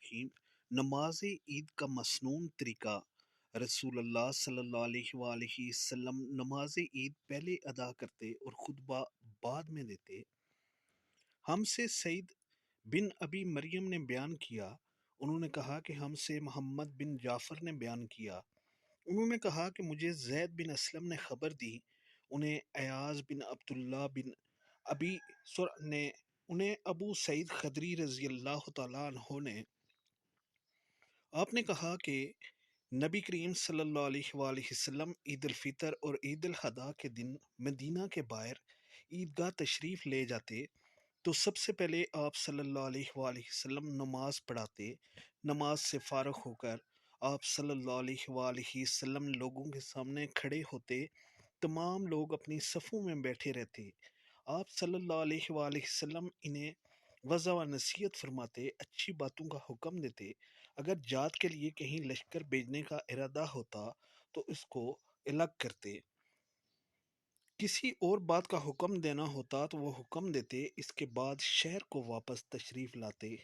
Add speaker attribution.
Speaker 1: الرحیم۔ نماز عید کا مسنون طریقہ۔ رسول اللہ صلی اللہ علیہ وآلہ وسلم نماز عید پہلے ادا کرتے اور خطبہ بعد میں دیتے۔ ہم سے سعید بن ابی مریم نے بیان کیا، انہوں نے کہا کہ ہم سے محمد بن جعفر نے بیان کیا، انہوں نے کہا کہ مجھے زید بن اسلم نے خبر دی، انہیں ایاز بن عبداللہ بن ابی سرع نے، انہیں ابو سعید خدری رضی اللہ تعالیٰ عنہ نے، آپ نے کہا کہ نبی کریم صلی اللہ علیہ وآلہ وسلم عید الفطر اور عید الاضحیٰ کے دن مدینہ کے باہر عیدگاہ تشریف لے جاتے تو سب سے پہلے آپ صلی اللہ علیہ وآلہ وسلم نماز پڑھاتے۔ نماز سے فارغ ہو کر آپ صلی اللہ علیہ وآلہ وسلم لوگوں کے سامنے کھڑے ہوتے، تمام لوگ اپنی صفوں میں بیٹھے رہتے، آپ صلی اللہ علیہ وآلہ وسلم انہیں وعظ و نصیحت فرماتے، اچھی باتوں کا حکم دیتے، اگر جہاد کے لیے کہیں لشکر بھیجنے کا ارادہ ہوتا تو اس کو الگ کرتے، کسی اور بات کا حکم دینا ہوتا تو وہ حکم دیتے، اس کے بعد شہر کو واپس تشریف لاتے۔